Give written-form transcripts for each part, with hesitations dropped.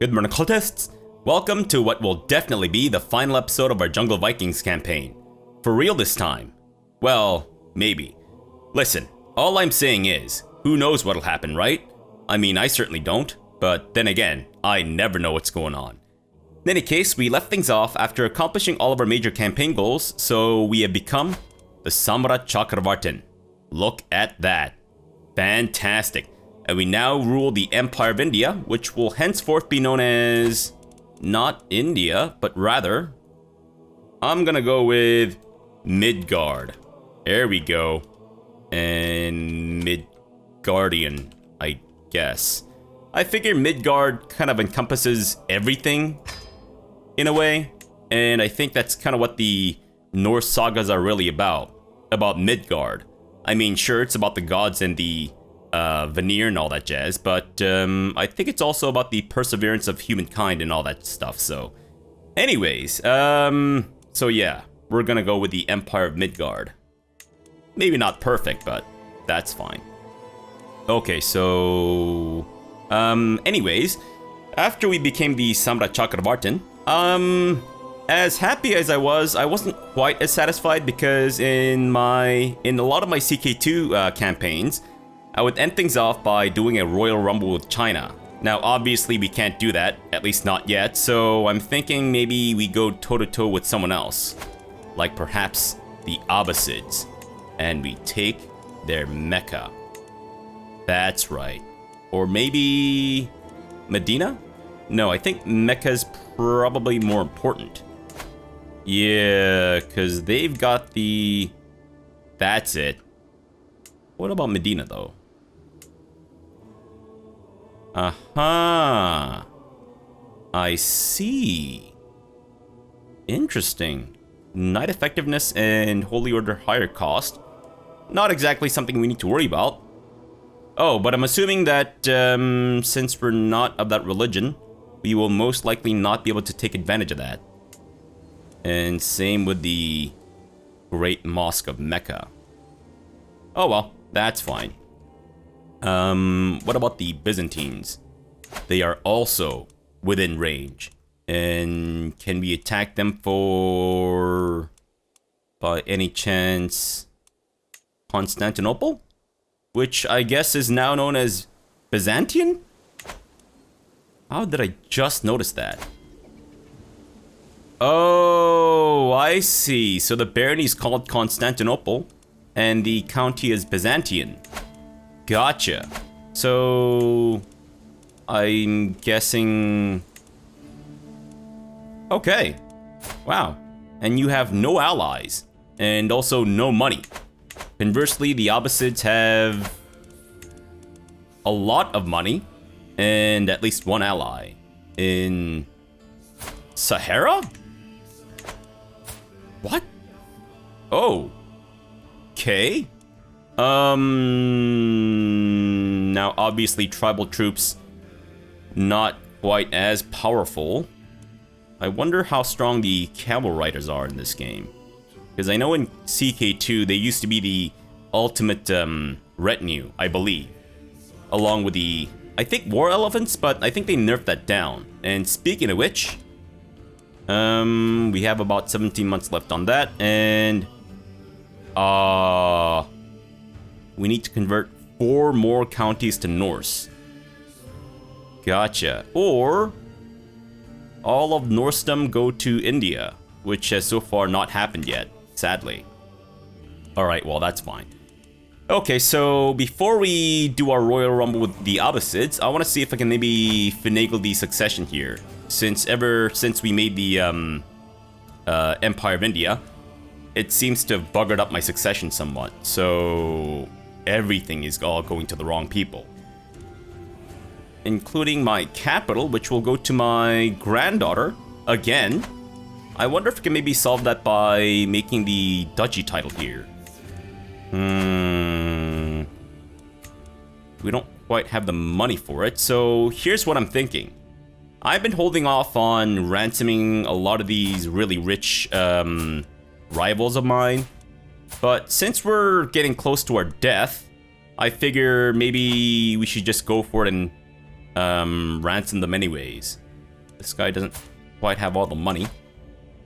Good morning, cultists! Welcome to what will definitely be the final episode of our Jungle Vikings campaign. For real this time. Well, maybe. Listen, all I'm saying is, who knows what'll happen, right? I mean, I certainly don't, but then again, I never know what's going on. In any case, we left things off after accomplishing all of our major campaign goals, so we have become the Samrat Chakravartin. Look at that. Fantastic. And we now rule the Empire of India, which will henceforth be known as not India, but rather, I'm gonna go with Midgard. There we go. And Midgardian, I guess. I figure Midgard kind of encompasses everything in a way, and I think that's kind of what the Norse sagas are really about Midgard. I mean, sure, it's about the gods and the veneer and all that jazz, but I think it's also about the perseverance of humankind and all that stuff. So anyways, so yeah, we're gonna go with the Empire of Midgard. Maybe not perfect, but that's fine. Okay, so anyways, after we became the Samrat Chakravartin, as happy as I wasn't quite as satisfied, because in a lot of my CK2 campaigns, I would end things off by doing a Royal Rumble with China. Now, obviously, we can't do that, at least not yet, so I'm thinking maybe we go toe-to-toe with someone else. Like perhaps the Abbasids, and we take their Mecca. That's right. Or maybe Medina? No, I think Mecca's probably more important. Yeah, because they've got the... That's it. What about Medina, though? Aha. I see. Interesting. Knight effectiveness and Holy Order higher cost. Not exactly something we need to worry about. Oh, but I'm assuming that since we're not of that religion, we will most likely not be able to take advantage of that. And same with the Great Mosque of Mecca. Oh well, that's fine. What about the Byzantines? They are also within range. And can we attack them for, by any chance, Constantinople? Which I guess is now known as Byzantium? How did I just notice that? Oh, I see. So the barony is called Constantinople, and the county is Byzantium. Gotcha. So I'm guessing... Okay. Wow. And you have no allies, and also no money. Conversely, the Abbasids have a lot of money, and at least one ally. In Sahara? What? Oh. Okay. Now obviously tribal troops not quite as powerful. I wonder how strong the camel riders are in this game. Because I know in CK2 they used to be the ultimate retinue, I believe. Along with the, I think, war elephants, but I think they nerfed that down. And speaking of which, we have about 17 months left on that, and we need to convert 4 more counties to Norse. Gotcha. Or all of Norsedom go to India, which has so far not happened yet, sadly. Alright, well, that's fine. Okay, so before we do our Royal Rumble with the Abbasids, I want to see if I can maybe finagle the succession here. Since we made the Empire of India, it seems to have buggered up my succession somewhat. So everything is all going to the wrong people. Including my capital, which will go to my granddaughter, again. I wonder if we can maybe solve that by making the duchy title here. We don't quite have the money for it, so here's what I'm thinking. I've been holding off on ransoming a lot of these really rich rivals of mine, but since we're getting close to our death, I figure maybe we should just go for it and ransom them anyways. This guy doesn't quite have all the money.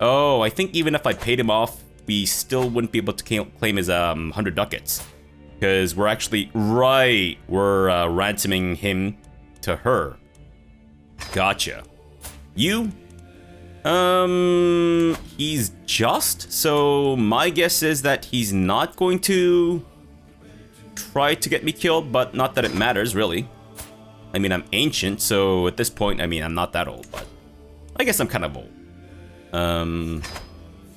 Oh, I think even if I paid him off, we still wouldn't be able to claim his 100 ducats. Because we're actually, right, we're ransoming him to her. Gotcha. You? He's just, so my guess is that he's not going to try to get me killed, but not that it matters, really. I mean, I'm ancient, so at this point, I mean, I'm not that old, but I guess I'm kind of old.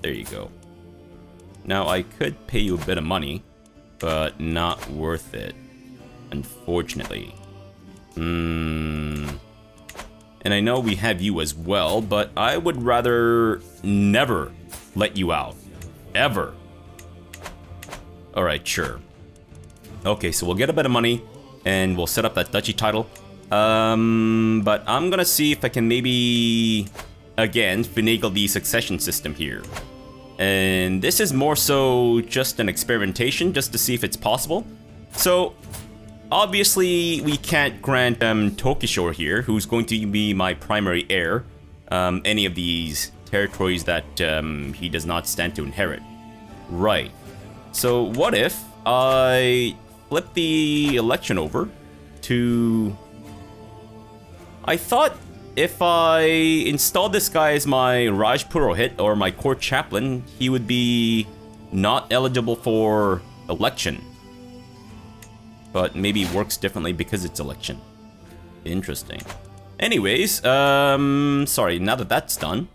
There you go. Now, I could pay you a bit of money, but not worth it, unfortunately. And I know we have you as well, but I would rather never let you out. Ever. Alright, sure. Okay, so we'll get a bit of money, and we'll set up that duchy title. But I'm gonna see if I can maybe, again, finagle the succession system here. And this is more so just an experimentation, just to see if it's possible. So, obviously, we can't grant Tokishore here, who's going to be my primary heir, any of these territories that he does not stand to inherit. Right. So, what if I flip the election over to... I thought if I installed this guy as my Raj Purohit or my court chaplain, he would be not eligible for election. But maybe it works differently because it's election. Interesting. Anyways, sorry, now that that's done,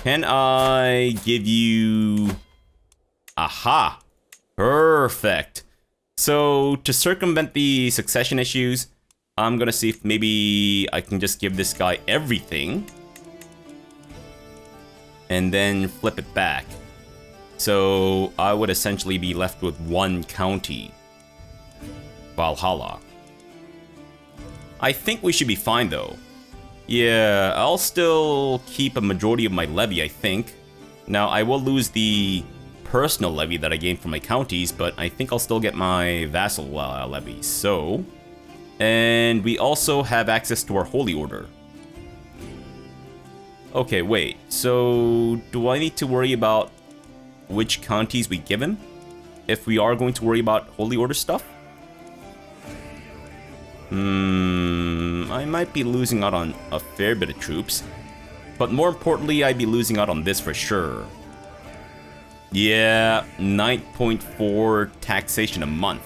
can I give you... Aha! Perfect. So, to circumvent the succession issues, I'm gonna see if maybe I can just give this guy everything. And then flip it back. So, I would essentially be left with one county. Valhalla. I think we should be fine though. Yeah, I'll still keep a majority of my levy, I think. Now, I will lose the personal levy that I gained from my counties, but I think I'll still get my vassal levy, so... And we also have access to our holy order. Okay, wait, so do I need to worry about which counties we give him? If we are going to worry about holy order stuff? I might be losing out on a fair bit of troops. But more importantly, I'd be losing out on this for sure. Yeah, 9.4 taxation a month.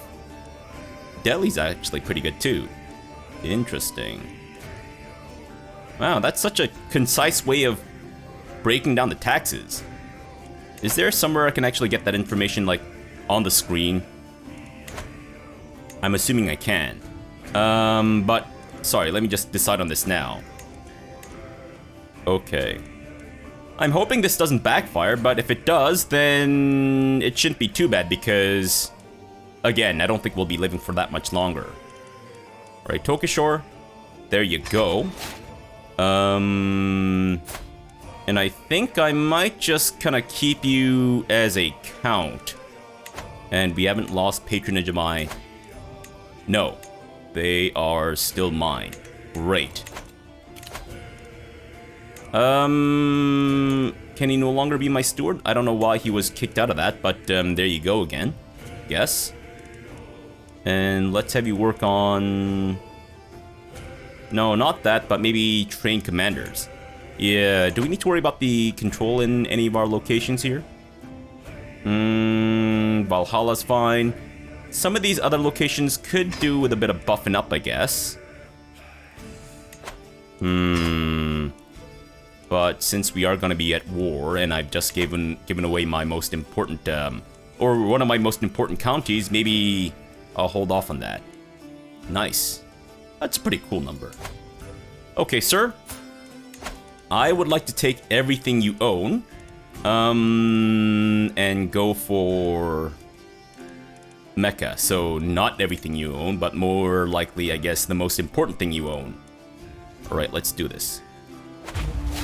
Delhi's actually pretty good too. Interesting. Wow, that's such a concise way of breaking down the taxes. Is there somewhere I can actually get that information, like, on the screen? I'm assuming I can. But, sorry, let me just decide on this now. Okay. I'm hoping this doesn't backfire, but if it does, then it shouldn't be too bad because, again, I don't think we'll be living for that much longer. Alright, Tokishore, there you go. And I think I might just kind of keep you as a count. And we haven't lost patronage of my... No. They are still mine. Great. Can he no longer be my steward? I don't know why he was kicked out of that, but there you go again. Yes. And let's have you work on... No, not that, but maybe train commanders. Yeah, do we need to worry about the control in any of our locations here? Valhalla's fine. Some of these other locations could do with a bit of buffing up, I guess. But since we are going to be at war, and I've just given away my most important, or one of my most important counties, maybe I'll hold off on that. Nice. That's a pretty cool number. Okay, sir. I would like to take everything you own, and go for Mecca. So not everything you own, but more likely, I guess, the most important thing you own. All right, let's do this.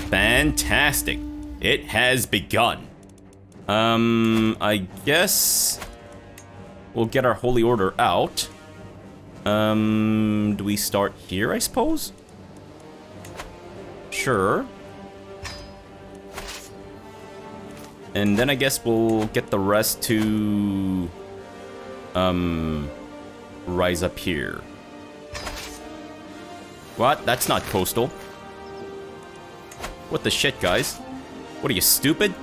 Fantastic. It has begun. I guess we'll get our holy order out. Do we start here, I suppose? Sure. And then I guess we'll get the rest to rise up here. What? That's not coastal. What the shit, guys? What are you, stupid?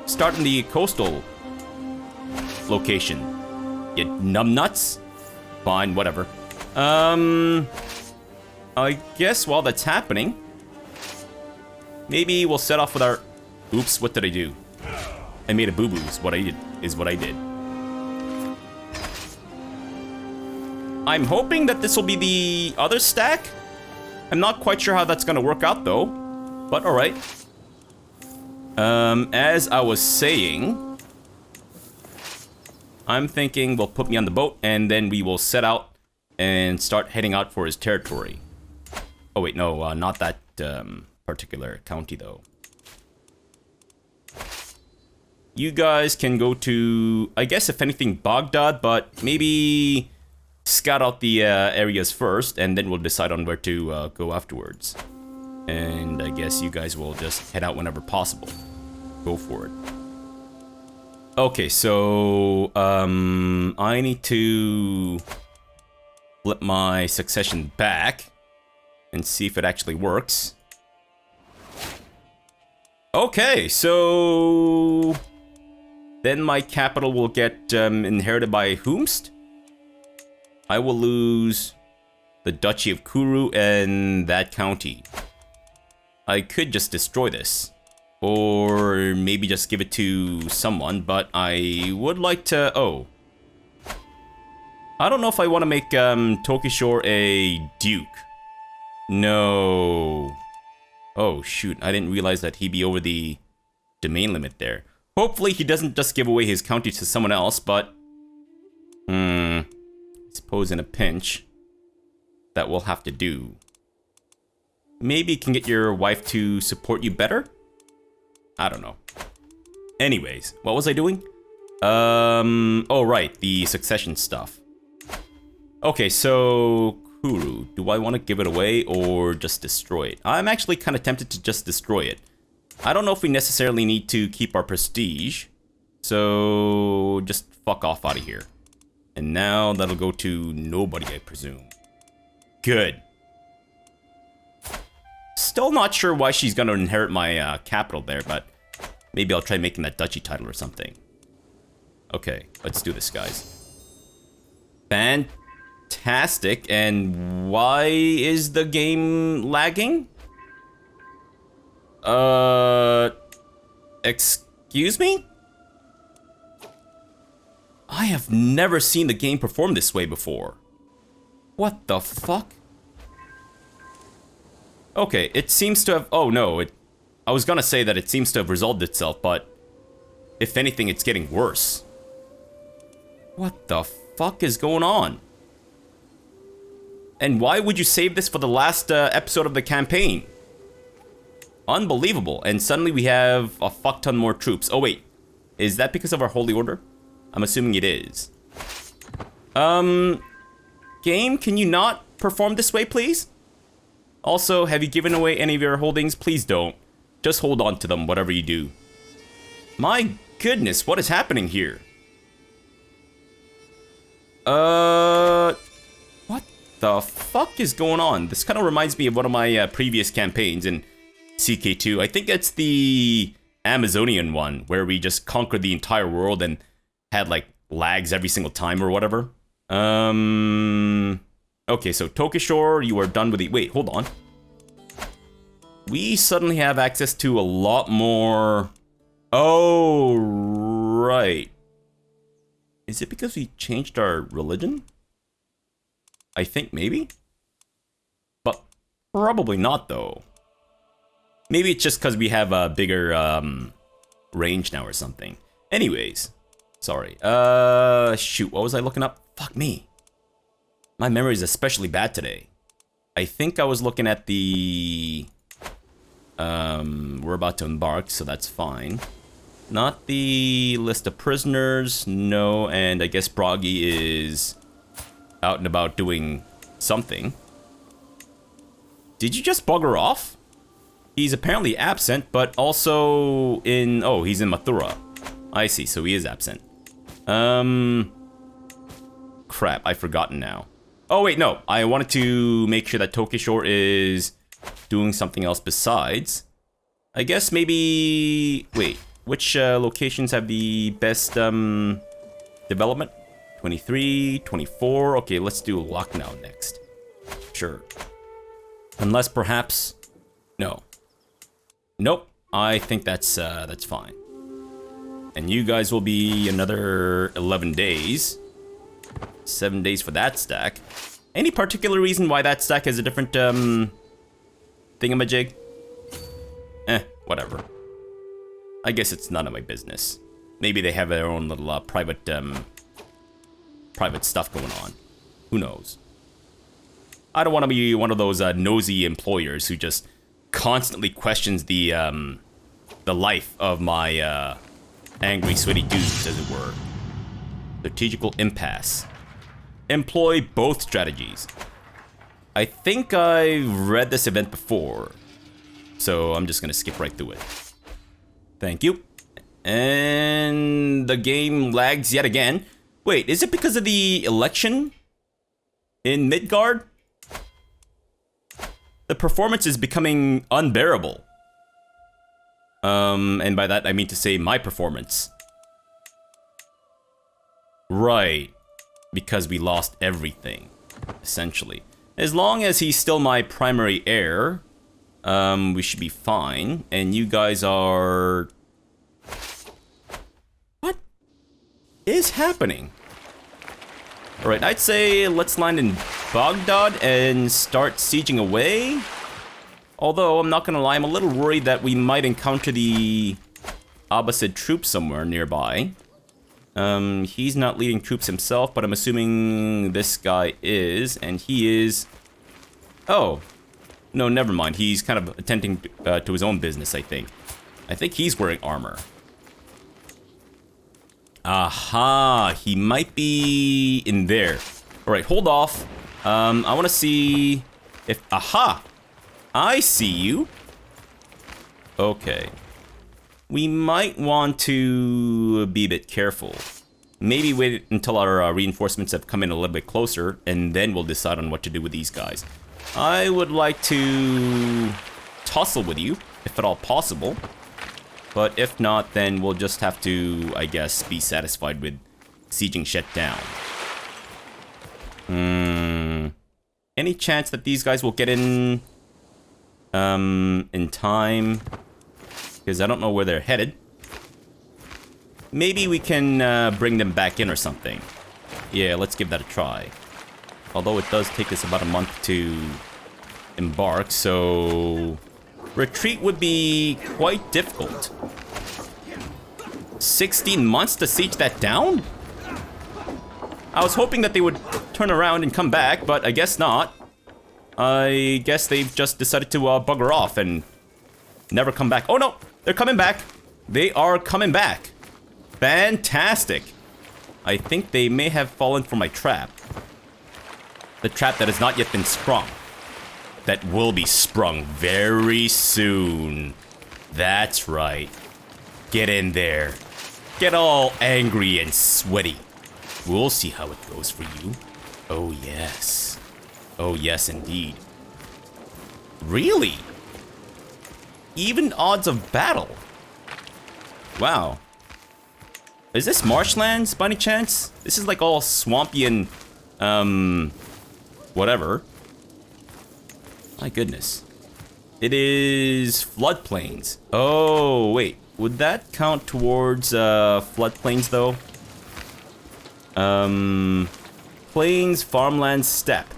Start in the coastal location. You numbnuts? Fine, whatever. I guess while that's happening, maybe we'll set off with our... Oops, what did I do? I made a boo-boo is what I did. I'm hoping that this will be the other stack. I'm not quite sure how that's gonna work out though, but alright. As I was saying, I'm thinking we'll put me on the boat and then we will set out and start heading out for his territory. Oh wait, no, not that particular county though. You guys can go to, I guess if anything, Baghdad, but maybe scout out the areas first, and then we'll decide on where to go afterwards. And I guess you guys will just head out whenever possible. Go for it. Okay, so I need to flip my succession back and see if it actually works. Okay, so then my capital will get inherited by whomst? I will lose the Duchy of Kuru and that county. I could just destroy this. Or maybe just give it to someone, but I would like to... Oh. I don't know if I want to make Tokishore a duke. No. Oh, shoot. I didn't realize that he'd be over the domain limit there. Hopefully he doesn't just give away his county to someone else, but... I suppose in a pinch, that will have to do. Maybe you can get your wife to support you better? I don't know. Anyways, what was I doing? Oh right, the succession stuff. Okay, so... Kuru, do I want to give it away or just destroy it? I'm actually kind of tempted to just destroy it. I don't know if we necessarily need to keep our prestige. So just fuck off out of here. And now that'll go to nobody, I presume. Good. Still not sure why she's gonna inherit my capital there, but maybe I'll try making that duchy title or something. Okay, let's do this, guys. Fantastic. And why is the game lagging? Excuse me? I have never seen the game perform this way before. What the fuck? Okay, it seems to have... Oh no, I was gonna say that it seems to have resolved itself, but... If anything, it's getting worse. What the fuck is going on? And why would you save this for the last episode of the campaign? Unbelievable. And suddenly we have a fuck ton more troops. Oh wait, is that because of our holy order? I'm assuming it is. Game, can you not perform this way, please? Also, have you given away any of your holdings? Please don't. Just hold on to them, whatever you do. My goodness, what is happening here? What the fuck is going on? This kind of reminds me of one of my previous campaigns in CK2. I think it's the Amazonian one, where we just conquered the entire world and had like lags every single time or whatever. Okay, so Tokishore, you are done with the... Wait, hold on. We suddenly have access to a lot more... Oh, right. Is it because we changed our religion? I think maybe? But probably not, though. Maybe it's just because we have a bigger range now or something. Anyways. Sorry. Shoot, what was I looking up? Fuck me. My memory is especially bad today. I think I was looking at the... we're about to embark, so that's fine. Not the list of prisoners, no, and I guess Bragi is out and about doing something. Did you just bugger off? He's apparently absent, but also in... Oh, he's in Mathura. I see, so he is absent. Crap, I've forgotten now. Oh, wait, no. I wanted to make sure that Tokishore is doing something else besides. I guess maybe... Wait, which locations have the best development? 23, 24. Okay, let's do Lucknow next. Sure. Unless perhaps... No. Nope. I think that's fine. And you guys will be another 11 days. 7 days for that stack. Any particular reason why that stack has a different thingamajig? Whatever. I guess it's none of my business. Maybe they have their own little private stuff going on. Who knows? I don't want to be one of those nosy employers who just constantly questions the life of my angry, sweaty dudes, as it were. Strategical impasse. Employ both strategies. I think I've read this event before, so I'm just gonna skip right through it. Thank you. And the game lags yet again. Wait, is it because of the election in Midgard? The performance is becoming unbearable. And by that I mean to say my performance. Right. Because we lost everything, essentially. As long as he's still my primary heir, we should be fine. And you guys are... What is happening? Alright, I'd say let's land in Baghdad and start sieging away. Although, I'm not gonna lie, I'm a little worried that we might encounter the Abbasid troops somewhere nearby. He's not leading troops himself, but I'm assuming this guy is, and he is... Oh. No, never mind. He's kind of attending to his own business, I think. I think he's wearing armor. Aha, he might be in there. Alright, hold off. I want to see if... Aha! I see you. Okay. We might want to be a bit careful. Maybe wait until our reinforcements have come in a little bit closer, and then we'll decide on what to do with these guys. I would like to tussle with you, if at all possible. But if not, then we'll just have to, I guess, be satisfied with sieging shit down. Any chance that these guys will get in time? Because I don't know where they're headed. Maybe we can bring them back in or something. Yeah, let's give that a try. Although it does take us about a month to embark, so... retreat would be quite difficult. 16 months to siege that down? I was hoping that they would turn around and come back, but I guess not. I guess they've just decided to bugger off and never come back. Oh no! They're coming back! They are coming back! Fantastic! I think they may have fallen for my trap. The trap that has not yet been sprung. That will be sprung very soon. That's right. Get in there. Get all angry and sweaty. We'll see how it goes for you. Oh yes. Oh yes indeed. Really? Even odds of battle? Wow. Is this marshlands by any chance? This is like all swampy and, whatever. My goodness. It is floodplains. Oh, wait. Would that count towards, floodplains, though? Plains, farmland, steppe.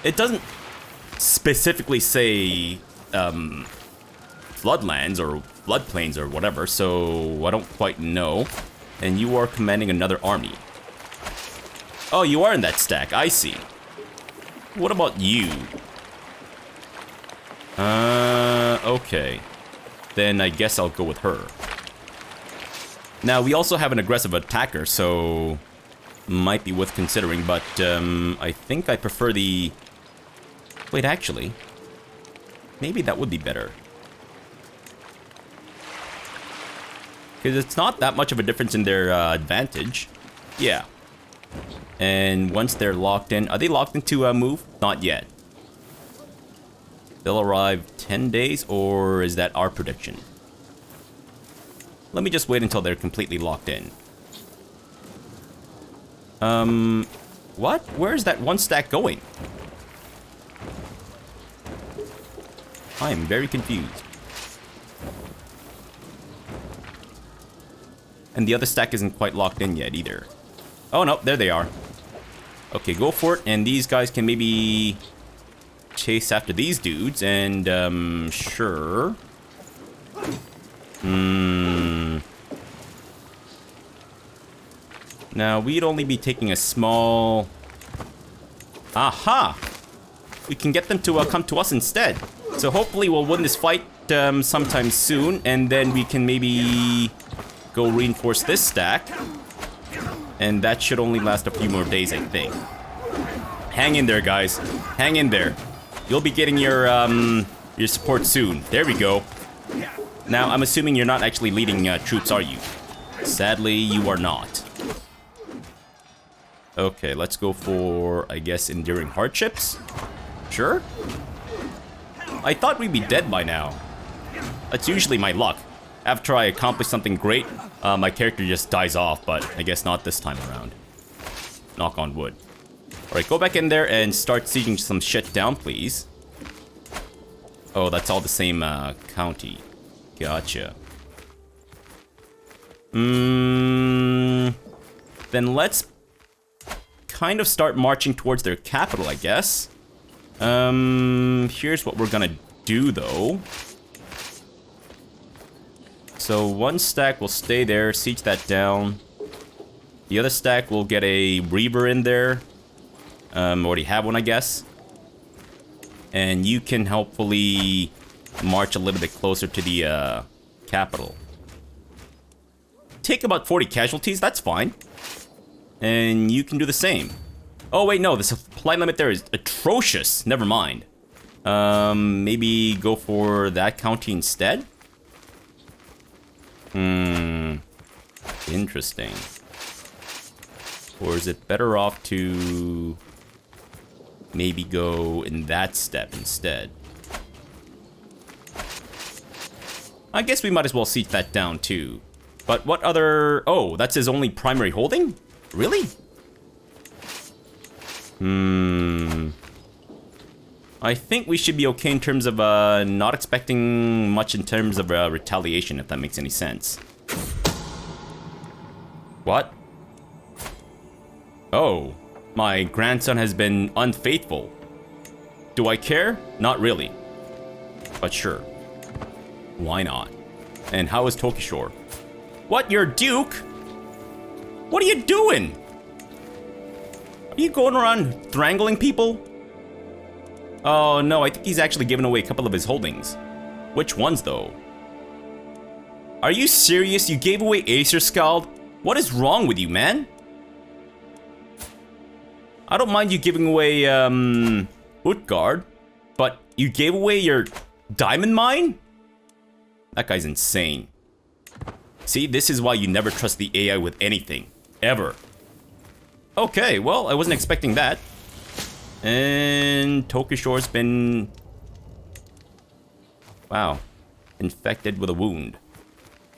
It doesn't specifically say, floodlands or floodplains or whatever, so I don't quite know. And you are commanding another army. Oh, you are in that stack. I see. What about you? Okay. Then I guess I'll go with her. Now, we also have an aggressive attacker, so... might be worth considering, but, I think I prefer the... Wait, actually... maybe that would be better. Because it's not that much of a difference in their advantage. Yeah. And once they're locked in... Are they locked into a move? Not yet. They'll arrive 10 days, or is that our prediction? Let me just wait until they're completely locked in. What? Where's that one stack going? I am very confused. And the other stack isn't quite locked in yet either. Oh no, there they are. Okay, go for it, and these guys can maybe chase after these dudes, and, sure. Now, we'd only be taking a small... Aha! We can get them to come to us instead. So hopefully we'll win this fight sometime soon, and then we can maybe go reinforce this stack. And that should only last a few more days, I think. Hang in there, guys. Hang in there. You'll be getting your support soon. There we go. Now, I'm assuming you're not actually leading troops, are you? Sadly, you are not. Okay, let's go for, I guess, enduring hardships. Sure. I thought we'd be dead by now. That's usually my luck. After I accomplish something great, my character just dies off, but I guess not this time around. Knock on wood. Alright, go back in there and start sieging some shit down, please. Oh, that's all the same county. Gotcha. Then let's kind of start marching towards their capital, I guess. Here's what we're gonna do, though. So one stack will stay there, siege that down. The other stack will get a Reaver in there. Already have one, I guess. And you can hopefully march a little bit closer to the capital. Take about 40 casualties, that's fine. And you can do the same. Oh wait, no, the supply limit there is atrocious. Never mind. Maybe go for that county instead? Interesting. Or is it better off to maybe go in that step instead? I guess we might as well siege that down too. But what other... Oh, that's his only primary holding? Really? I think we should be okay in terms of not expecting much in terms of retaliation, if that makes any sense. What? Oh, my grandson has been unfaithful. Do I care? Not really. But sure. Why not? And how is Tokishore? What, your duke? What are you doing? Are you going around strangling people? Oh no, I think he's actually given away a couple of his holdings. Which ones though? Are you serious? You gave away Acer Scald? What is wrong with you, man? I don't mind you giving away, Utgard, but you gave away your diamond mine? That guy's insane. See, this is why you never trust the AI with anything. Ever. Okay, well, I wasn't expecting that. And Tokishore's been... Wow. Infected with a wound.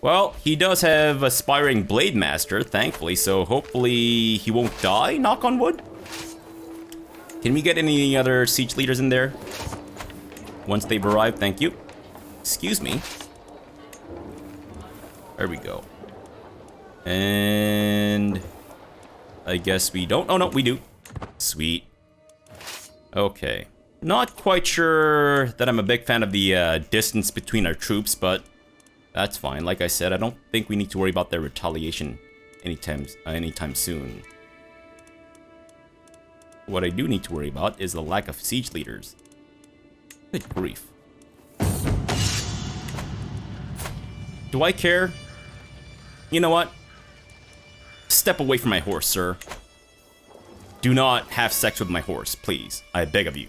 Well, he does have Aspiring Blade Master, thankfully, so hopefully he won't die, knock on wood. Can we get any other siege leaders in there? Once they've arrived, thank you. Excuse me. There we go. And... I guess we don't. Oh, no, we do. Sweet. Okay. Not quite sure that I'm a big fan of the distance between our troops, but that's fine. Like I said, I don't think we need to worry about their retaliation anytime soon. What I do need to worry about is the lack of siege leaders. Good grief. Do I care? You know what? Step away from my horse, sir. Do not have sex with my horse, please. I beg of you.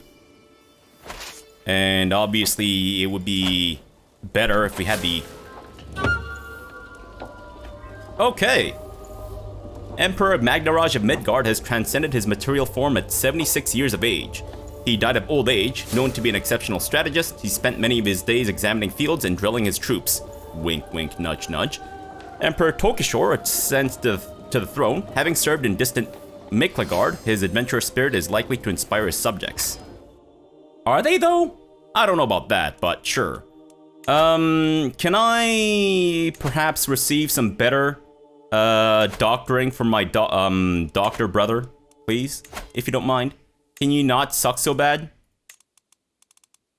And obviously, it would be better if we had the... Okay. Emperor Magnaraj of Midgard has transcended his material form at 76 years of age. He died of old age. Known to be an exceptional strategist, he spent many of his days examining fields and drilling his troops. Wink, wink, nudge, nudge. Emperor Tokishor ascends to the throne. Having served in distant MacLeod, his adventurous spirit is likely to inspire his subjects. Are they, though? I don't know about that, but sure. Can I perhaps receive some better doctoring from my doctor brother, please? If you don't mind. Can you not suck so bad?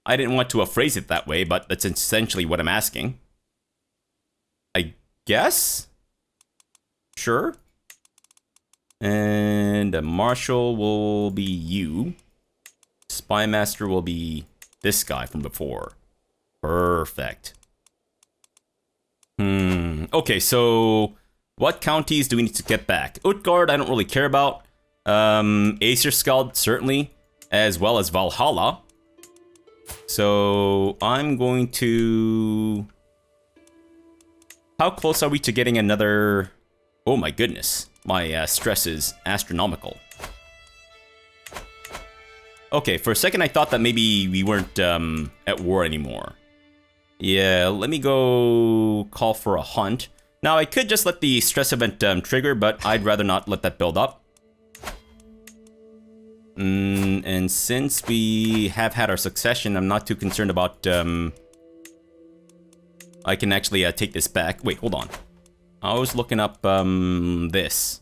I didn't want to phrase it that way, but that's essentially what I'm asking. I guess? Sure. And a marshal will be you. Spy master will be this guy from before. Perfect. Okay, so what counties do we need to get back? Utgard, I don't really care about. Acerskald, certainly, as well as Valhalla. So I'm going to... How close are we to getting another... Oh my goodness, my stress is astronomical. Okay, for a second I thought that maybe we weren't at war anymore. Yeah, let me go call for a hunt. Now, I could just let the stress event trigger, but I'd rather not let that build up. And since we have had our succession, I'm not too concerned about... I can actually take this back. Wait, hold on. I was looking up this.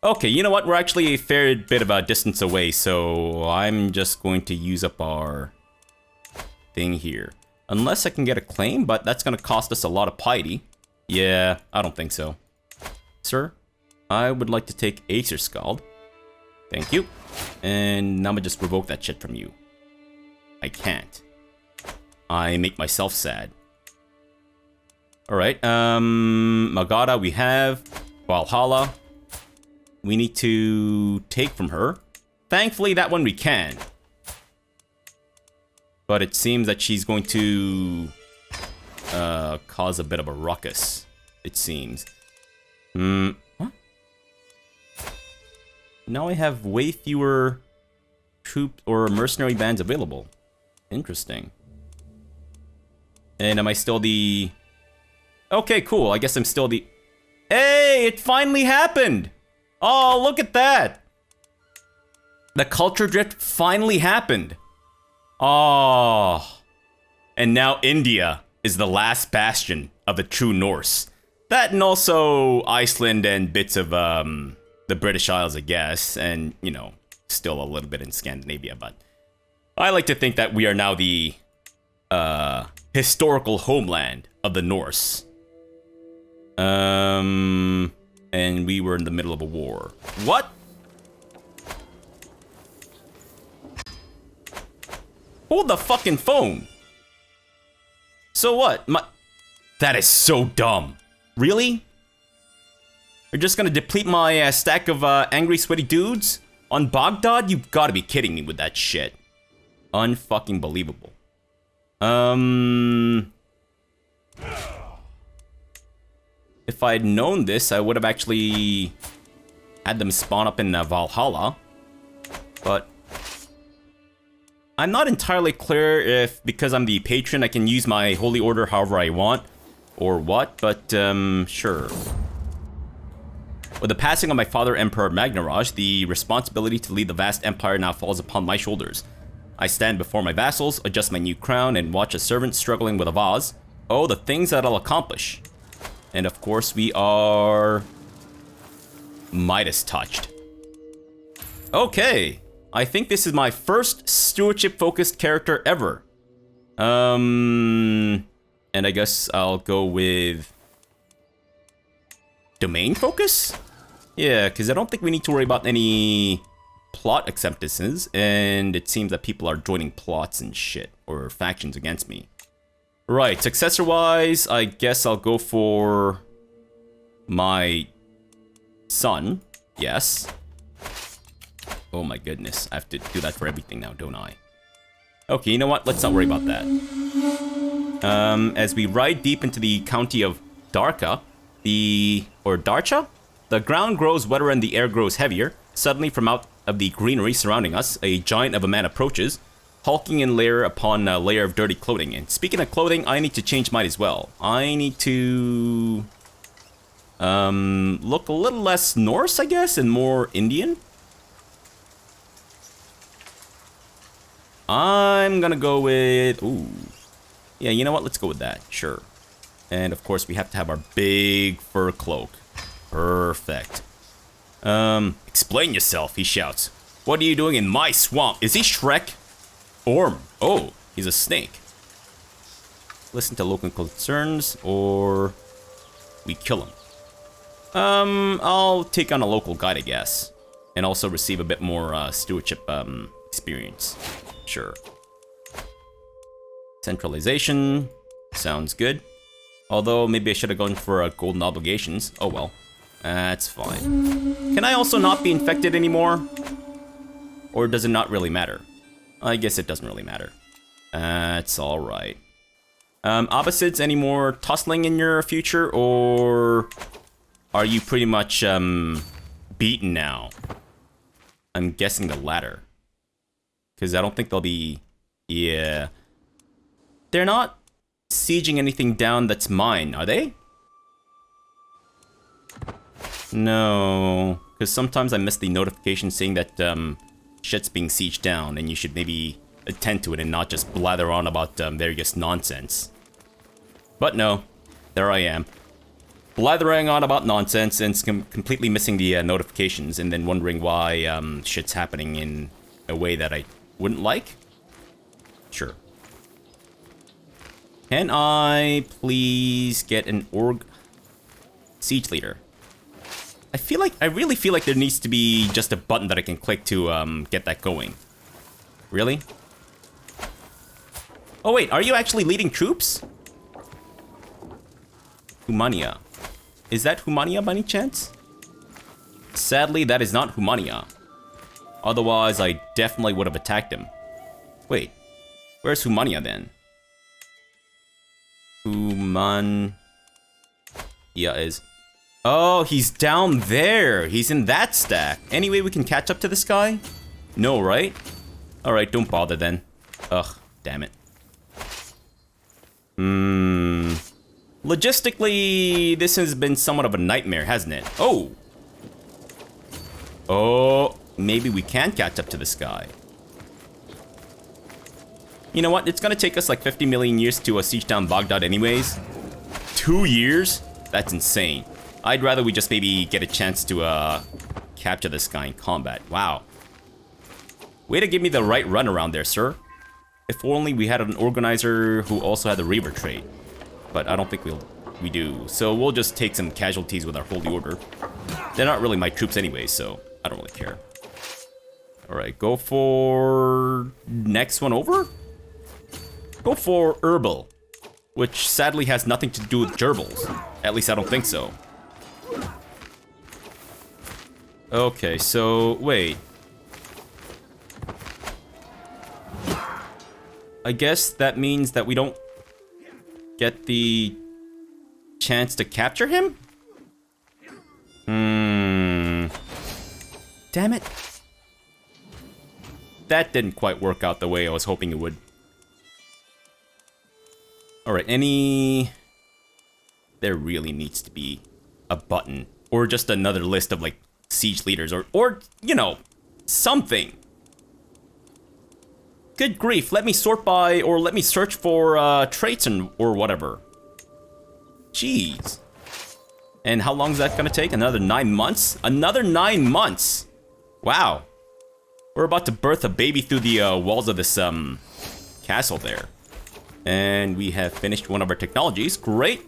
Okay, you know what? We're actually a fair bit of a distance away, so I'm just going to use up our thing here. Unless I can get a claim, but that's going to cost us a lot of piety. Yeah, I don't think so. Sir, I would like to take Acerskald. Thank you. And I'm gonna just revoke that shit from you. I can't. I make myself sad. Alright, Magada we have. Valhalla. We need to take from her. Thankfully, that one we can. But it seems that she's going to cause a bit of a ruckus, it seems. What? Now I have way fewer troop or mercenary bands available. Interesting. And am I still the... Okay, cool. I guess I'm still the... Hey, it finally happened! Oh, look at that! The culture drift finally happened. Oh. And now India is the last bastion of the true Norse. That and also Iceland and bits of the British Isles, I guess. And, you know, still a little bit in Scandinavia. But I like to think that we are now the historical homeland of the Norse. And we were in the middle of a war. What? Hold the fucking phone. So what? That is so dumb. Really? You're just gonna deplete my stack of angry, sweaty dudes? On Baghdad? You've gotta be kidding me with that shit. Unfucking believable. If I had known this, I would have actually had them spawn up in Valhalla. But I'm not entirely clear if, because I'm the patron, I can use my holy order however I want, or what, but sure. With the passing of my father, Emperor Magnaraj, the responsibility to lead the vast empire now falls upon my shoulders. I stand before my vassals, adjust my new crown, and watch a servant struggling with a vase. Oh, the things that I'll accomplish. And of course, we are... Midas touched. Okay. I think this is my first stewardship-focused character ever. And I guess I'll go with... Domain focus? Yeah, because I don't think we need to worry about any plot acceptances, and it seems that people are joining plots and shit, or factions against me. Right, successor-wise, I guess I'll go for my son. Yes. Oh my goodness, I have to do that for everything now, don't I? Okay, you know what? Let's not worry about that. As we ride deep into the county of Darka, or Darcha? The ground grows wetter and the air grows heavier. Suddenly, from out of the greenery surrounding us, a giant of a man approaches, hulking in layer upon a layer of dirty clothing. And speaking of clothing, I need to change mine as well. I need to look a little less Norse, I guess, and more Indian. I'm gonna go with... Ooh. Yeah, you know what? Let's go with that. Sure. And of course, we have to have our big fur cloak. Perfect. Explain yourself, he shouts. What are you doing in my swamp? Is he Shrek? Orm. Oh, he's a snake. Listen to local concerns, or we kill him. I'll take on a local guide, I guess. And also receive a bit more stewardship experience. Sure. Centralization. Sounds good. Although, maybe I should have gone for golden obligations. Oh well. That's fine. Can I also not be infected anymore? Or does it not really matter? I guess it doesn't really matter. That's alright. Opposites, any more tussling in your future? Or are you pretty much beaten now? I'm guessing the latter. Because I don't think they'll be... Yeah. They're not sieging anything down that's mine, are they? No. Because sometimes I miss the notification saying that shit's being sieged down, and you should maybe attend to it and not just blather on about various nonsense. But no. There I am. Blathering on about nonsense and completely missing the notifications, and then wondering why shit's happening in a way that I wouldn't like? Sure. Can I please get an siege leader? I really feel like there needs to be just a button that I can click to get that going. Really? Oh wait, are you actually leading troops? Humania. Is that Humania by any chance? Sadly, that is not Humania. Otherwise, I definitely would have attacked him. Wait, where's Humania then? Humania is... Oh, he's down there. He's in that stack. Anyway, we can catch up to this guy? No, right? Alright, don't bother then. Ugh, damn it. Logistically, this has been somewhat of a nightmare, hasn't it? Oh! Oh, maybe we can catch up to this guy. You know what? It's gonna take us like 50 million years to siege down Baghdad anyways. 2 years? That's insane. I'd rather we just maybe get a chance to capture this guy in combat. Wow. Way to give me the right run around there, sir. If only we had an organizer who also had the Reaver trait. But I don't think we do. So we'll just take some casualties with our Holy Order. They're not really my troops anyway, so I don't really care. Alright, go for... next one over? Go for Herbal. Which sadly has nothing to do with gerbils. At least I don't think so. Okay, so... wait. I guess that means that we don't get the chance to capture him? Damn it. That didn't quite work out the way I was hoping it would. Alright, there really needs to be a button. Or just another list of, like, siege leaders. Or you know, something. Good grief, let me sort by, or let me search for traits or whatever. Jeez. And how long is that gonna take? Another 9 months? Another 9 months! Wow. We're about to birth a baby through the walls of this castle there. And we have finished one of our technologies. Great.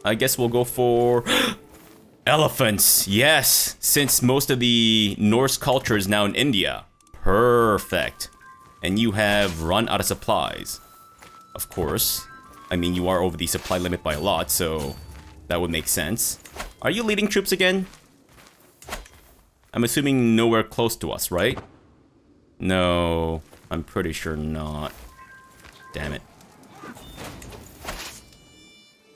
I guess we'll go for... elephants! Yes! Since most of the Norse culture is now in India. Perfect. And you have run out of supplies. Of course. I mean, you are over the supply limit by a lot, so that would make sense. Are you leading troops again? I'm assuming nowhere close to us, right? No, I'm pretty sure not. Damn it.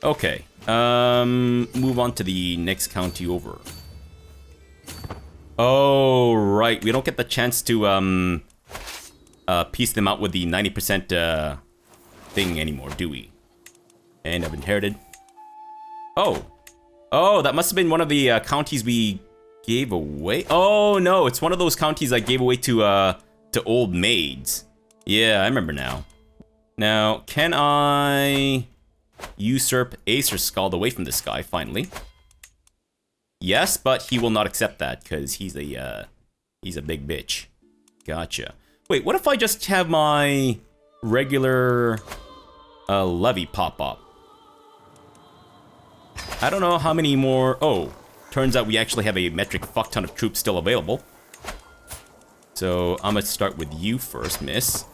Okay, Move on to the next county over. Oh, right. We don't get the chance to, piece them out with the 90% thing anymore, do we? And I've inherited. Oh. Oh, that must have been one of the counties we gave away. Oh, no. It's one of those counties I gave away to old maids. Yeah, I remember now. Now, can I usurp Acer Scald away from this guy, finally? Yes, but he will not accept that, because he's a big bitch. Gotcha. Wait, what if I just have my regular levy pop up? I don't know how many more... Oh, turns out we actually have a metric fuck ton of troops still available. So, I'm gonna start with you first, miss.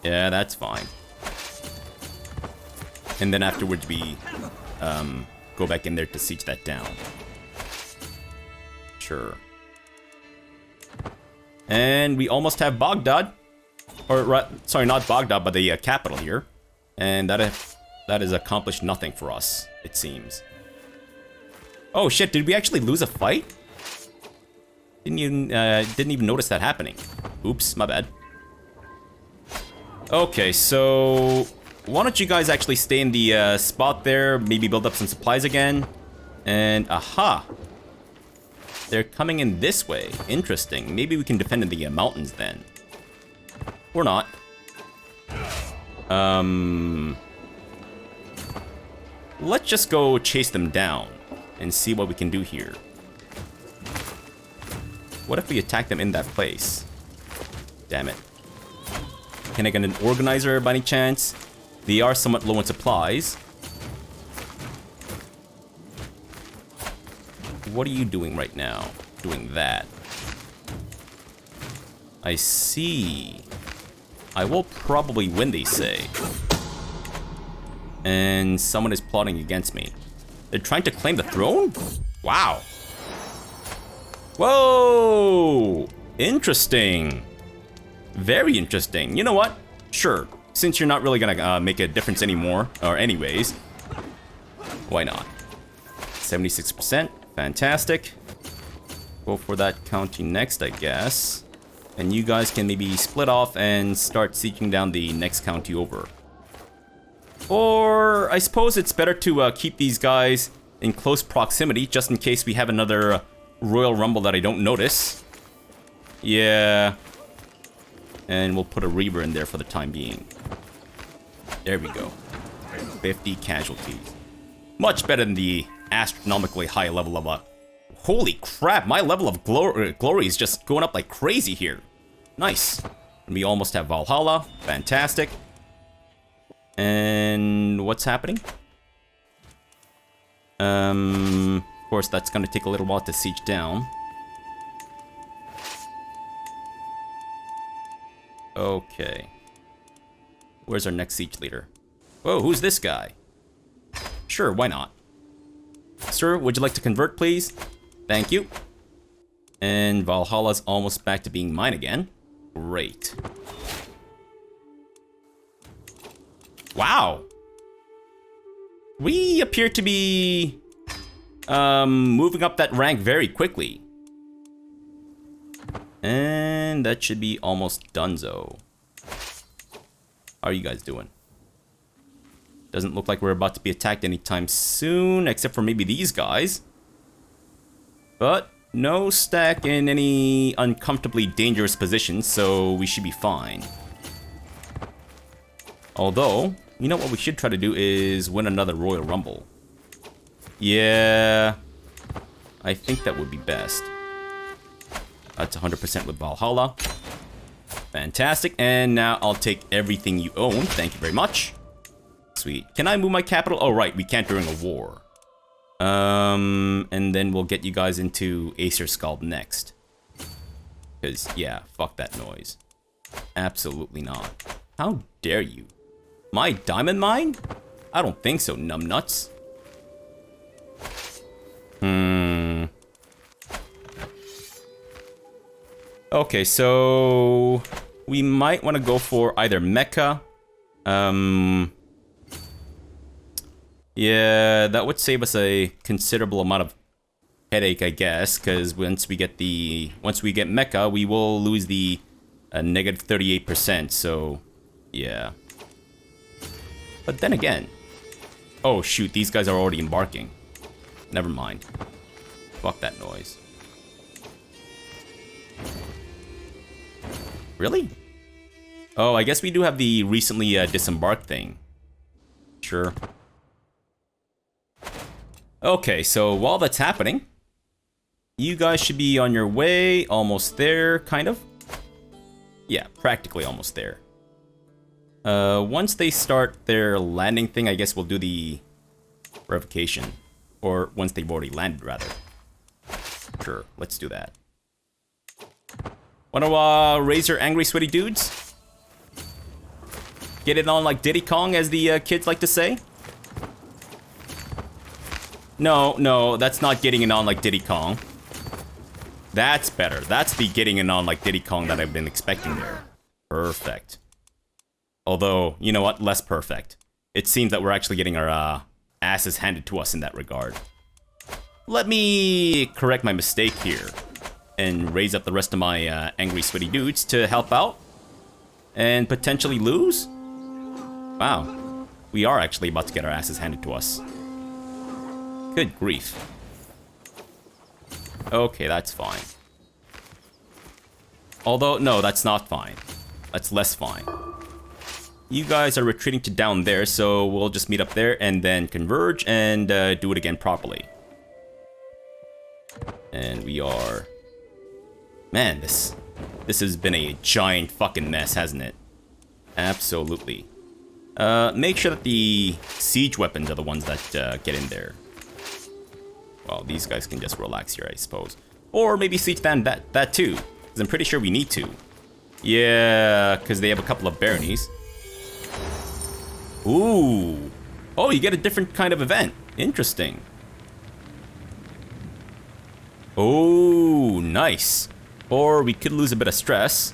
Yeah, that's fine. And then afterwards we go back in there to siege that down. Sure. And we almost have Baghdad. Or, sorry, not Baghdad, but the capital here. And that has accomplished nothing for us, it seems. Oh shit, did we actually lose a fight? Didn't even notice that happening. Oops, my bad. Okay, so why don't you guys actually stay in the spot there, maybe build up some supplies again. And aha! They're coming in this way. Interesting. Maybe we can defend in the mountains then. Or not. Let's just go chase them down and see what we can do here. What if we attack them in that place? Damn it. Can I get an organizer by any chance? They are somewhat low on supplies. What are you doing right now? Doing that. I see. I will probably win, they say. And someone is plotting against me. They're trying to claim the throne? Wow. Whoa! Interesting. Very interesting. You know what? Sure. Since you're not really gonna make a difference anymore, or anyways, why not? 76%. Fantastic. Go for that county next, I guess. And you guys can maybe split off and start sieging down the next county over. Or I suppose it's better to keep these guys in close proximity, just in case we have another Royal Rumble that I don't notice. Yeah. And we'll put a Reaver in there for the time being. There we go. 50 casualties. Much better than the astronomically high level of Holy crap, my level of glory is just going up like crazy here. Nice. We almost have Valhalla. Fantastic. And what's happening? Of course, that's going to take a little while to siege down. Okay. Where's our next siege leader? Whoa, who's this guy? Sure, why not? Sir, would you like to convert, please? Thank you. And Valhalla's almost back to being mine again. Great. Wow. We appear to be moving up that rank very quickly. And that should be almost donezo. How are you guys doing? Doesn't look like we're about to be attacked anytime soon, except for maybe these guys. But no stack in any uncomfortably dangerous positions, so we should be fine. Although, you know what we should try to do is win another Royal Rumble. Yeah, I think that would be best. That's 100% with Valhalla. Fantastic, and now I'll take everything you own. Thank you very much. Sweet. Can I move my capital? Oh, right, we can't during a war. And then we'll get you guys into Acer Scald next. Because, yeah, fuck that noise. Absolutely not. How dare you? My diamond mine? I don't think so, numbnuts. Okay, so we might want to go for either Mecca, Yeah, that would save us a considerable amount of headache, I guess, because once we get Mecca, we will lose the negative 38%, so yeah. But then again, oh shoot, these guys are already embarking. Never mind. Fuck that noise. Really? Oh, I guess we do have the recently disembarked thing. Sure. Okay, so while that's happening, you guys should be on your way, almost there, kind of. Yeah, practically almost there. Once they start their landing thing, I guess we'll do the revocation. Or once they've already landed, rather. Sure, let's do that. Wanna raise your angry, sweaty dudes? Get it on like Diddy Kong, as the kids like to say? No, that's not getting it on like Diddy Kong. That's better. That's the getting it on like Diddy Kong that I've been expecting there. Perfect. Although, you know what? Less perfect. It seems that we're actually getting our asses handed to us in that regard. Let me correct my mistake here and raise up the rest of my angry, sweaty dudes to help out and potentially lose. Wow. We are actually about to get our asses handed to us. Good grief. Okay, that's fine. Although, no, that's not fine. That's less fine. You guys are retreating to down there, so we'll just meet up there and then converge and do it again properly. And we are... Man, this has been a giant fucking mess, hasn't it? Absolutely. Make sure that the siege weapons are the ones that get in there. Well, these guys can just relax here, I suppose. Or maybe siege that too, because I'm pretty sure we need to. Yeah, because they have a couple of baronies. Ooh. Oh, you get a different kind of event. Interesting. Oh, nice. Or we could lose a bit of stress.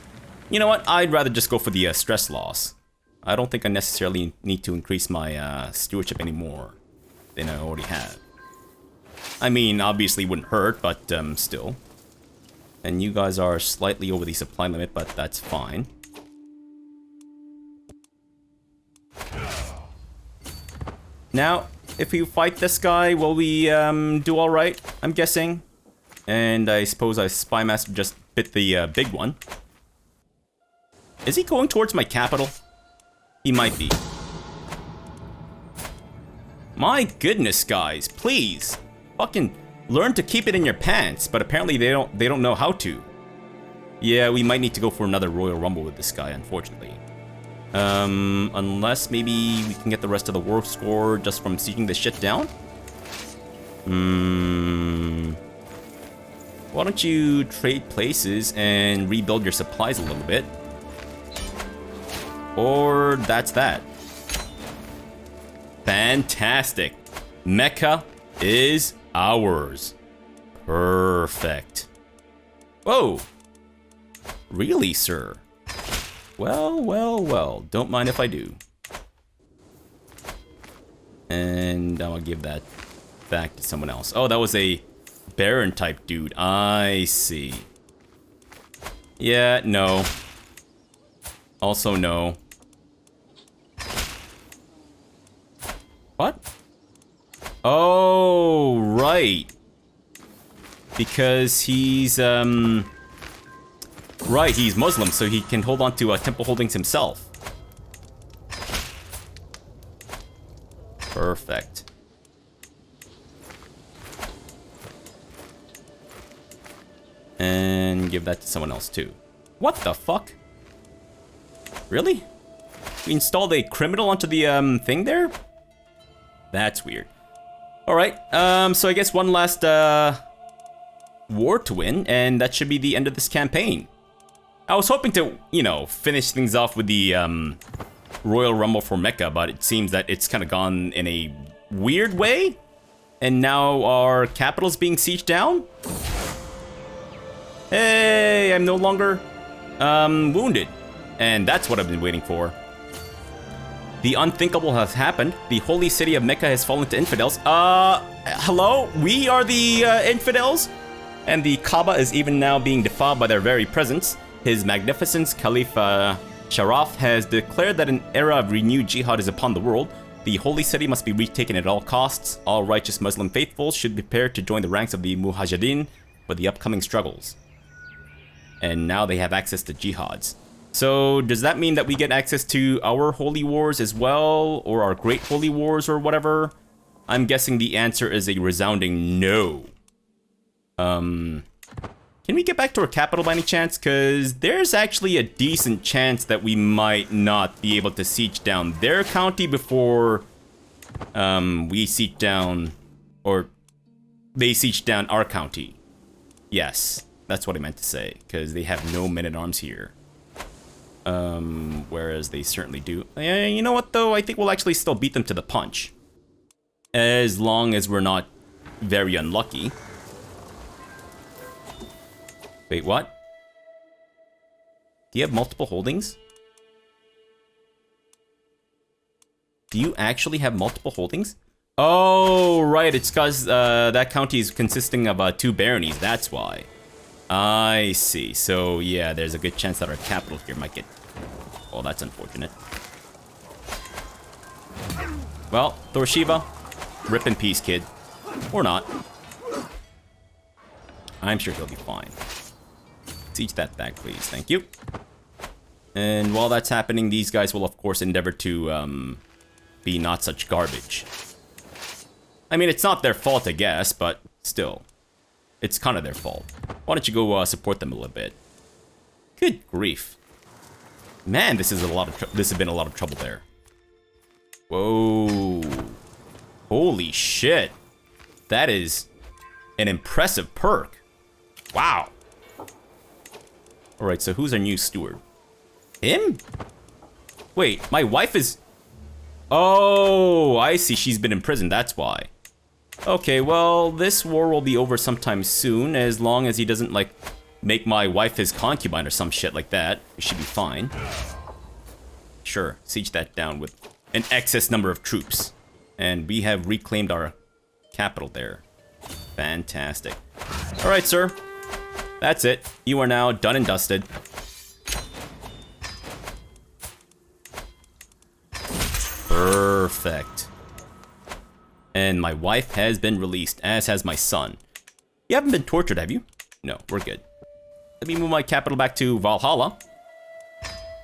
You know what? I'd rather just go for the stress loss. I don't think I necessarily need to increase my stewardship anymore than I already have. I mean, obviously wouldn't hurt, but still. And you guys are slightly over the supply limit, but that's fine. Now, if we fight this guy, will we do alright? I'm guessing. And I suppose our spy master just bit the big one. Is he going towards my capital? He might be. My goodness, guys, please. Fucking learn to keep it in your pants, but apparently they don't know how to. Yeah, we might need to go for another Royal Rumble with this guy, unfortunately. Unless maybe we can get the rest of the war score just from sieging this shit down? Why don't you trade places and rebuild your supplies a little bit? Or that's that. Fantastic. Mecca is ours. Perfect. Whoa. Really, sir? Well. Don't mind if I do. And I'll give that back to someone else. Oh, that was a Baron type dude. I see. Yeah, no. Also no. What? Oh, right. Because he's, right, he's Muslim, so he can hold on to temple holdings himself. Perfect. And give that to someone else, too. What the fuck? Really? We installed a criminal onto the, thing there? That's weird. Alright, so I guess one last, war to win, and that should be the end of this campaign. I was hoping to, you know, finish things off with the, Royal Rumble for Mecca, but it seems that it's kind of gone in a weird way. And now our capital's being sieged down? Hey, I'm no longer, wounded. And that's what I've been waiting for. The unthinkable has happened. The holy city of Mecca has fallen to infidels. Hello? We are the infidels? And the Kaaba is even now being defiled by their very presence. His Magnificence, Caliph Sharaf, has declared that an era of renewed jihad is upon the world. The holy city must be retaken at all costs. All righteous Muslim faithfuls should be prepared to join the ranks of the Muhajirin for the upcoming struggles. And now they have access to jihads. So does that mean that we get access to our holy wars as well? Or our great holy wars or whatever? I'm guessing the answer is a resounding no. Can we get back to our capital by any chance? Because there's actually a decent chance that we might not be able to siege down their county before we siege down, or they siege down our county. Yes, that's what I meant to say, because they have no men-at-arms here. Whereas they certainly do. You know what, though? I think we'll actually still beat them to the punch. As long as we're not very unlucky. Wait, what? Do you have multiple holdings? Do you actually have multiple holdings? Oh, right. It's because that county is consisting of 2 baronies. That's why. I see. So, yeah, there's a good chance that our capital here might get... Oh, that's unfortunate. Well, Thorshiva, rip in peace, kid. Or not. I'm sure he'll be fine. Siege that back, please. Thank you. And while that's happening, these guys will, of course, endeavor to be not such garbage. I mean, it's not their fault, I guess, but still. It's kind of their fault. Why don't you go support them a little bit? Good grief. Man, this has been a lot of trouble there. Whoa. Holy shit. That is an impressive perk. Wow. Alright, so who's our new steward? Him? Wait, my wife is... Oh, I see. She's been imprisoned. That's why. Okay, well, this war will be over sometime soon, as long as he doesn't, like, make my wife his concubine or some shit like that. We should be fine. Sure, siege that down with an excess number of troops. And we have reclaimed our capital there. Fantastic. Alright, sir. That's it. You are now done and dusted. Perfect. And my wife has been released, as has my son. You haven't been tortured, have you? No, we're good. Let me move my capital back to Valhalla.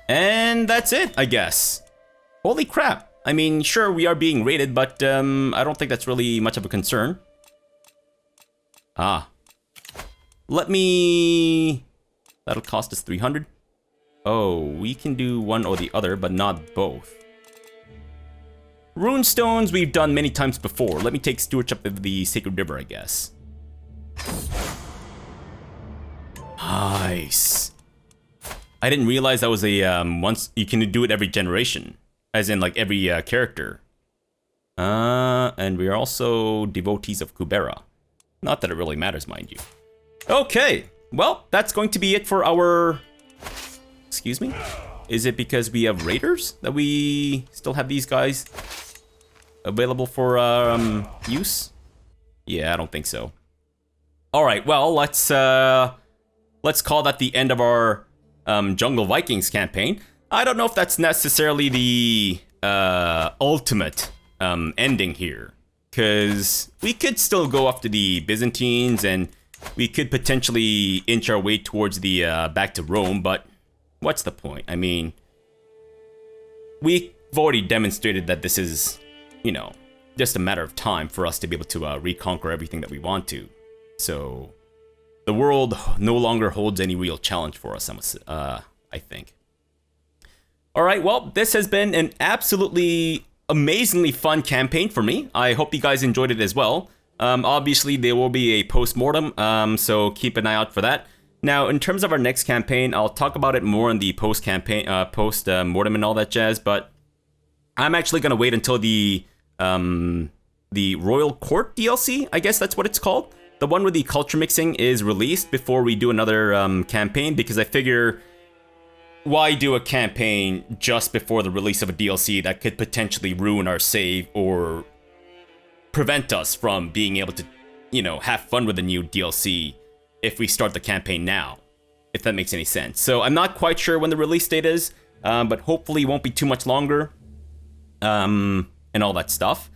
And that's it, I guess. Holy crap. I mean, sure, we are being raided, but I don't think that's really much of a concern. Ah. Let me... That'll cost us 300. Oh, we can do one or the other, but not both. Runestones we've done many times before. Let me take stewardship of the Sacred River, I guess. Nice. I didn't realize that was a, once you can do it every generation. As in, like, every character. And we are also devotees of Kubera. Not that it really matters, mind you. Okay, well, that's going to be it for our... Excuse me? Is it because we have raiders that we still have these guys available for use? Yeah, I don't think so. All right, well, let's call that the end of our Jungle Vikings campaign. I don't know if that's necessarily the ultimate ending here, because we could still go after the Byzantines and we could potentially inch our way towards the back to Rome, but what's the point? I mean, we've already demonstrated that this is, you know, just a matter of time for us to be able to reconquer everything that we want to. So the world no longer holds any real challenge for us, I think. All right, well, this has been an absolutely amazingly fun campaign for me. I hope you guys enjoyed it as well. Obviously, there will be a post-mortem, so keep an eye out for that. Now, in terms of our next campaign, I'll talk about it more in the post-mortem and all that jazz, but I'm actually going to wait until the Royal Court DLC, I guess that's what it's called. The one with the culture mixing is released before we do another campaign, because I figure why do a campaign just before the release of a DLC that could potentially ruin our save or prevent us from being able to, you know, have fun with the new DLC if we start the campaign now, if that makes any sense. So I'm not quite sure when the release date is, but hopefully it won't be too much longer, and all that stuff.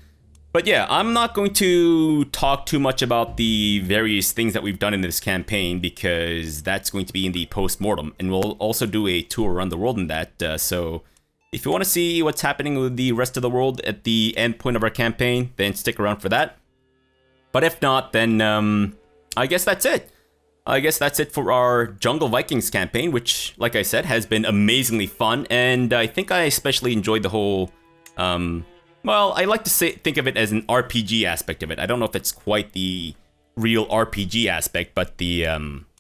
But yeah, I'm not going to talk too much about the various things that we've done in this campaign because that's going to be in the post-mortem, and we'll also do a tour around the world in that. So if you want to see what's happening with the rest of the world at the end point of our campaign, then stick around for that. But if not, then I guess that's it. I guess that's it for our Jungle Vikings campaign, which, like I said, has been amazingly fun, and I think I especially enjoyed the whole, well, I like to think of it as an RPG aspect of it. I don't know if it's quite the real RPG aspect, but the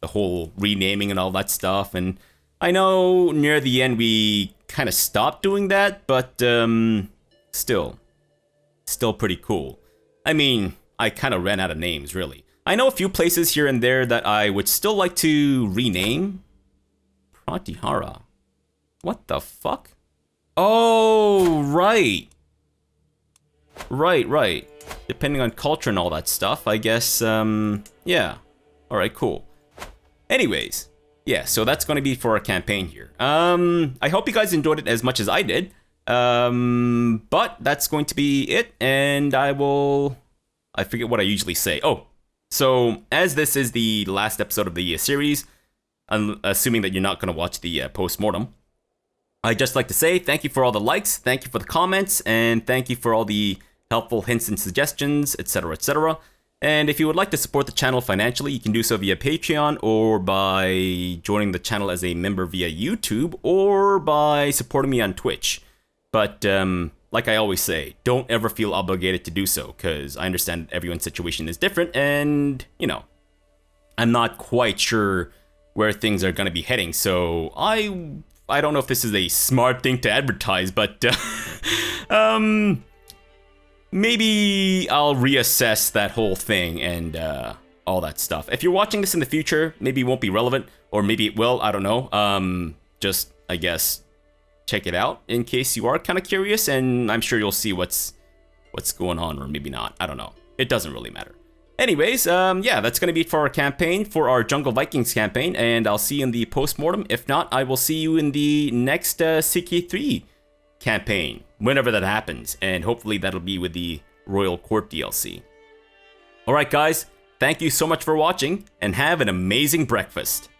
whole renaming and all that stuff. And I know near the end we kind of stopped doing that, but still pretty cool. I mean, I kind of ran out of names, really. I know a few places here and there that I would still like to rename. Pratihara. What the fuck? Oh, right. Right. Depending on culture and all that stuff, I guess, yeah. Alright, cool. Anyways, yeah, so that's going to be for our campaign here. I hope you guys enjoyed it as much as I did. But that's going to be it, and I forget what I usually say. Oh, so as this is the last episode of the series, assuming that you're not going to watch the post-mortem, I'd just like to say thank you for all the likes, thank you for the comments, and thank you for all the helpful hints and suggestions, etc., etc. And if you would like to support the channel financially, you can do so via Patreon, or by joining the channel as a member via YouTube, or by supporting me on Twitch. But, like I always say, don't ever feel obligated to do so, because I understand everyone's situation is different, and, you know, I'm not quite sure where things are going to be heading, so I don't know if this is a smart thing to advertise, but maybe I'll reassess that whole thing and all that stuff. If you're watching this in the future, maybe it won't be relevant, or maybe it will, I don't know. Just, I guess, check it out in case you are kind of curious, and I'm sure you'll see what's going on, or maybe not. I don't know. It doesn't really matter. Anyways, yeah, that's going to be it for our campaign, for our Jungle Vikings campaign, and I'll see you in the post-mortem. If not, I will see you in the next CK3 campaign, whenever that happens, and hopefully that'll be with the Royal Court DLC. Alright guys, thank you so much for watching, and have an amazing breakfast.